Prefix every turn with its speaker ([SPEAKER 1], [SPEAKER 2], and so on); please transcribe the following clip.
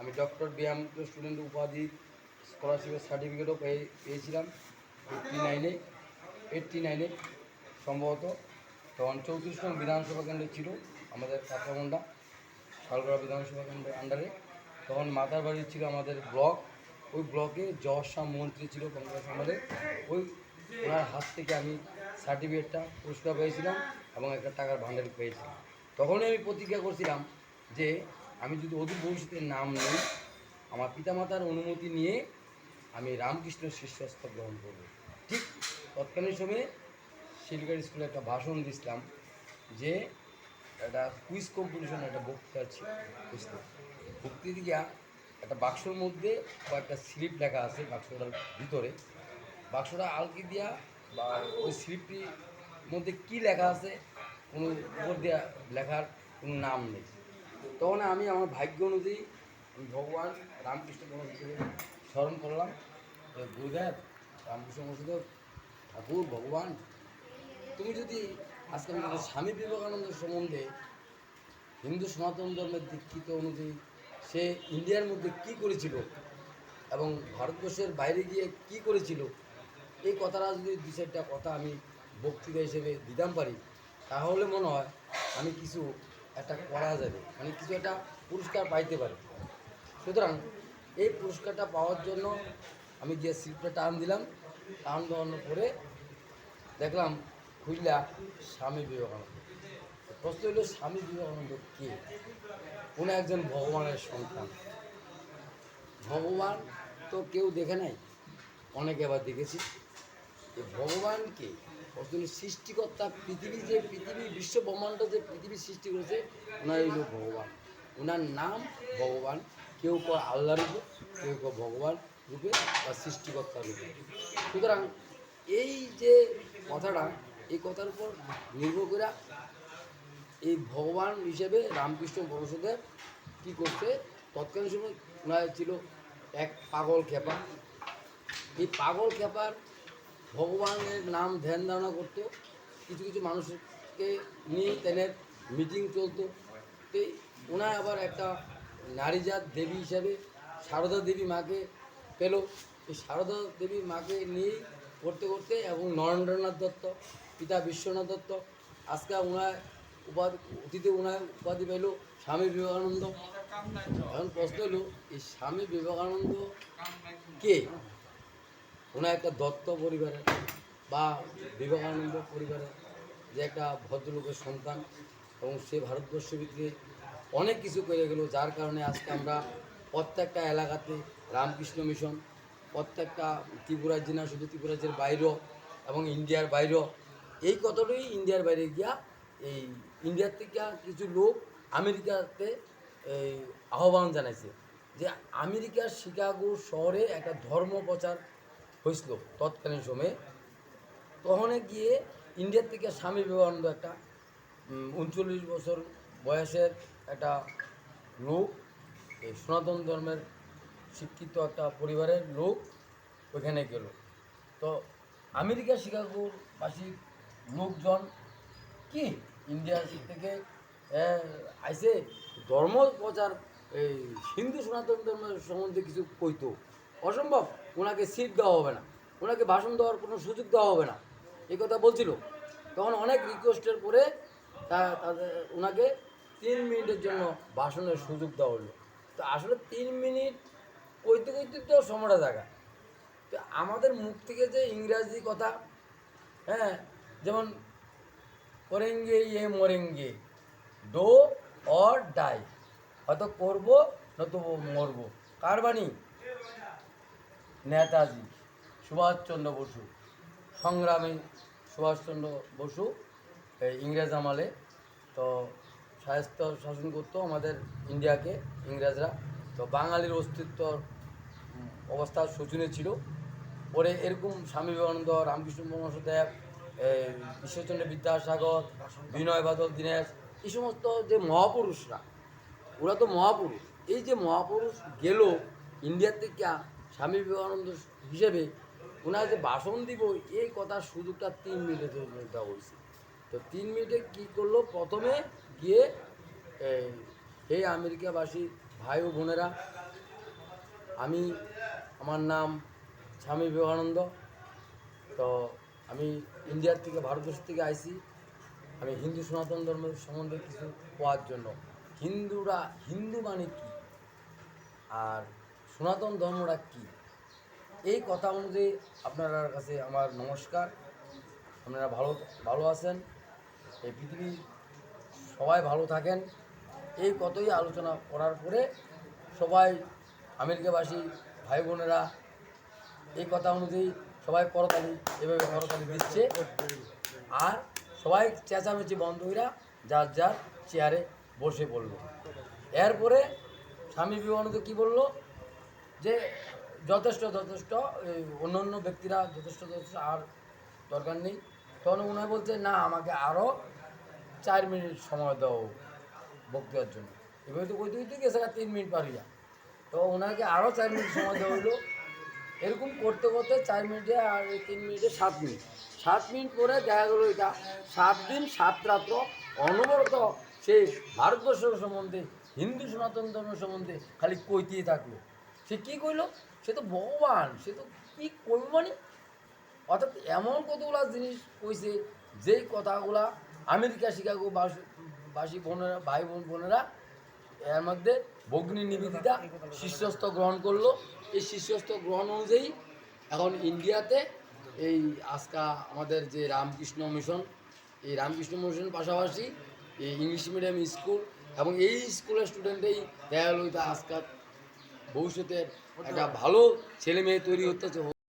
[SPEAKER 1] আমি doctor BM student উপাধি স্কলারশিপের সার্টিফিকেটও পেয়েছিলাম 89-এ সম্ভবত। তখন 34 নং বিধানসভা কেন্দ্রে ছিল আমাদের কাঁচামুন্ডা শালগড়া বিধানসভা কেন্দ্রের আন্ডারে। তখন মাতার বাড়ি ছিল আমাদের ব্লক, ওই ব্লকে জজ শাহ মন্ত্রী ছিল কংগ্রেস আমাদের, ওই ওনার হাত থেকে আমি সার্টিফিকেটটা পুরস্কার পেয়েছিলাম এবং একটা টাকার ভান্ডার পেয়েছিলাম। তখনই আমি প্রতিজ্ঞা করছিলাম যে আমি যদি অদূর ভবিষ্যতে নাম নিই, আমার পিতামাতার অনুমতি নিয়ে আমি রামকৃষ্ণের শিষ্যস্ত গ্রহণ করব। ঠিক তৎকালীন সময়ে শিলগড় স্কুলে একটা ভাষণ দিয়েছিলাম যে একটা কুইজ কম্পিটিশন, একটা বক্তৃতা ছিল। বক্তৃতা দিয়া একটা বাক্সর মধ্যে কয়েকটা স্লিপ লেখা আছে, বাক্সটার ভিতরে বাক্সটা আলকি দিয়া বা ওই স্লিপটির মধ্যে কি লেখা আছে কোনো উপর দেওয়া লেখার কোনো নাম নেই। তখন আমি আমার ভাগ্য অনুযায়ী ভগবান রামকৃষ্ণ পরমহংসকে স্মরণ করলাম, গুরুদেব রামকৃষ্ণ পরমহংস ঠাকুর ভগবান, তুমি যদি আজকে আমি যদি স্বামী বিবেকানন্দ সম্বন্ধে হিন্দু সনাতন ধর্মের দীক্ষিত অনুযায়ী সে ইন্ডিয়ার মধ্যে কি করেছিল এবং ভারতবর্ষের বাইরে গিয়ে কি করেছিল, এই কথাটা যদি দু চারটা কথা আমি বক্তৃতা হিসেবে দিতাম পারি, তাহলে মনে হয় আমি কিছু একটা করা যাবে, মানে কিছু একটা পুরস্কার পাইতে পারি। সুতরাং এই পুরস্কারটা পাওয়ার জন্য আমি গিয়ে স্লিপটা টান দিলাম। টান দেওয়ানোর পরে দেখলাম খুললা স্বামী বিবেকানন্দ। প্রশ্ন হলো স্বামী বিবেকানন্দ কে? উনি একজন ভগবানের সন্তান। ভগবান তো কেউ দেখে নাই, অনেকে আবার দেখেছি। এই ভগবানকে প্রশ্ন হলো সৃষ্টিকর্তা, পৃথিবী বিশ্ব ব্রহ্মাণ্ড যে পৃথিবী সৃষ্টি করেছে, ওনার হইল ভগবান। ওনার নাম ভগবান। কেউ কয় আল্লাহ রূপে, কেউ কয় ভগবান রূপে বা সৃষ্টিকর্তা রূপে। সুতরাং এই যে কথাটা, এই কথার উপর নির্ভর করে এই ভগবান হিসেবে রামকৃষ্ণ পরমহংসদেব কী করতে, তৎকালীন সময় ওনার ছিল এক পাগল খেপা। এই পাগল খেপার ভগবানের নাম ধ্যান ধারণা করতো, কিছু কিছু মানুষকে নিয়ে তাদের মিটিং চলতো। তো ওনার আবার একটা নারীজাত দেবী হিসাবে সারদা দেবী মাকে পেল। এই সারদা দেবী মাকে নিয়েই করতে করতে এবং নরেন্দ্রনাথ দত্ত, পিতা বিশ্বনাথ দত্ত, আজকে ওনার উপাধি অতীতে ওনার উপাধি পেল স্বামী বিবেকানন্দ। এখন প্রশ্ন হলো এই স্বামী বিবেকানন্দ কে? ওনার একটা দত্ত পরিবারের বা বিবেকানন্দ পরিবারের যে একটা ভদ্রলোকের সন্তান, এবং সে ভারতবর্ষের ভিতরে অনেক কিছু করে গেল, যার কারণে আজকে আমরা প্রত্যেকটা এলাকাতে রামকৃষ্ণ মিশন, প্রত্যেকটা ত্রিপুরা জেলা, শুধু ত্রিপুরা জেলার বাইরেও এবং ইন্ডিয়ার বাইরেও, এই কতটাই ইন্ডিয়ার বাইরে গিয়া এই ইন্ডিয়ার থেকে কিছু লোক আমেরিকাতে এই আহ্বান জানাইছে যে আমেরিকার শিকাগো শহরে একটা ধর্ম প্রচার হয়েছিল তৎকালীন সময়ে। তখন গিয়ে ইন্ডিয়ার থেকে স্বামী বিবেকানন্দ একটা 39 বছর বয়সের একটা লোক, এই সনাতন ধর্মের শিক্ষিত একটা পরিবারের লোক ওইখানে গেল। তো আমেরিকা শিকাগোবাসী লোকজন কি ইন্ডিয়া থেকে আইসে ধর্ম প্রচার, এই হিন্দু সনাতন ধর্মের সম্বন্ধে কিছু কইতো, অসম্ভব। ওনাকে সিট দেওয়া হবে না, ওনাকে ভাষণ দেওয়ার কোনো সুযোগ দেওয়া হবে না, এই কথা বলছিল। তখন অনেক রিকোয়েস্টের পরে তাদের ওনাকে 3 মিনিটের জন্য ভাষণের সুযোগ দেওয়া হলো। তো আসলে 3 মিনিট কইতে কইতে তো সময়টা জায়গা। তো আমাদের মুখ থেকে যে ইংরাজি কথা, হ্যাঁ, যেমন করেঙ্গে ইয়ে মরেঙ্গে, ডো অর ডাই, হয়তো করবো নয়তো মরবো। কার বাণী? নেতাজি সুভাষচন্দ্র বসু, সংগ্রামী সুভাষচন্দ্র বসু ইংরেজ আমলে তো স্বায়ত্ত শাসন করতো আমাদের ইন্ডিয়াকে ইংরেজরা। তো বাঙালির অস্তিত্ব অবস্থা শোচনীয় ছিল। পরে এরকম স্বামী বিবেকানন্দ, রামকৃষ্ণ পরমহংসদেব, ঈশ্বরচন্দ্র বিদ্যাসাগর, বিনয় বাদল দীনেশ, এই সমস্ত যে মহাপুরুষরা, ওরা তো মহাপুরুষ। এই যে মহাপুরুষ গেল ইন্ডিয়ার থেকে স্বামী বিবেকানন্দ হিসেবে, ওনার যে ভাষণ দিব, এই কথার সুযোগটা 3 মিনিটে দেওয়া হয়েছে। তো 3 মিনিটে কী করলো, প্রথমে গিয়ে এই আমেরিকাবাসী ভাই ও বোনেরা আমার নাম স্বামী বিবেকানন্দ। তো আমি ইন্ডিয়ার থেকে ভারতবর্ষ থেকে আইছি। আমি হিন্দু সনাতন ধর্মের সম্বন্ধে কিছু কোয়ার জন্য। হিন্দু মানে কী আর সনাতন ধর্মটা কী, এই কথা অনুযায়ী আপনার কাছে আমার নমস্কার। আপনারা ভালো আছেন, এই পৃথিবী সবাই ভালো থাকেন, এই কতই আলোচনা করার পরে সবাই আমেরিকাবাসী ভাই বোনেরা এই কথা অনুযায়ী সবাই করতালি এভাবে করতালি দিচ্ছে। আর সবাই চেঁচামেচি বন্ধ হইরা যার যার চেয়ারে বসে পড়ল। এরপরে স্বামী বিবেকানন্দ কী বলল যে যথেষ্ট, অন্য ব্যক্তিরা যথেষ্ট আর দরকার নেই। তখন ওনারা বলছে না, আমাকে আরও 4 মিনিট সময় দাও বক্তৃতার জন্য। এভাবে তো কইতে গেছে 3 মিনিট পারিয়া, তো ওনাকে আরও 4 মিনিট সময় দেওয়া হইলো। এরকম করতে করতে 4 মিনিটে আর 3 মিনিটে 7 মিনিট পরে দেখা গেলো এটা 7 দিন 7 রাত্র অনবরত সেই ভারতবর্ষের সম্বন্ধে, হিন্দু সনাতন ধর্ম সম্বন্ধে খালি কইতেই থাকলো। সে কী কইল, সে তো ভগবান, সে তো কী কইব মানে, অর্থাৎ এমন কতগুলো জিনিস কইছে যেই কথাগুলা আমেরিকা শিকাগো বাসী বোনেরা, ভাই বোনেরা এর মধ্যে ভগ্নী নিবেদিতা শীর্ষস্থ গ্রহণ করলো। এই শীর্ষস্থ গ্রহণ অনুযায়ী এখন ইন্ডিয়াতে এই আজকা আমাদের যে রামকৃষ্ণ মিশন, এই রামকৃষ্ণ মিশন পাশাপাশি এই ইংলিশ মিডিয়াম স্কুল এবং এই স্কুলের স্টুডেন্টেই দেখা গেল আজকাল ভবিষ্যতের একটা ভালো ছেলে মেয়ে তৈরি হতেছে।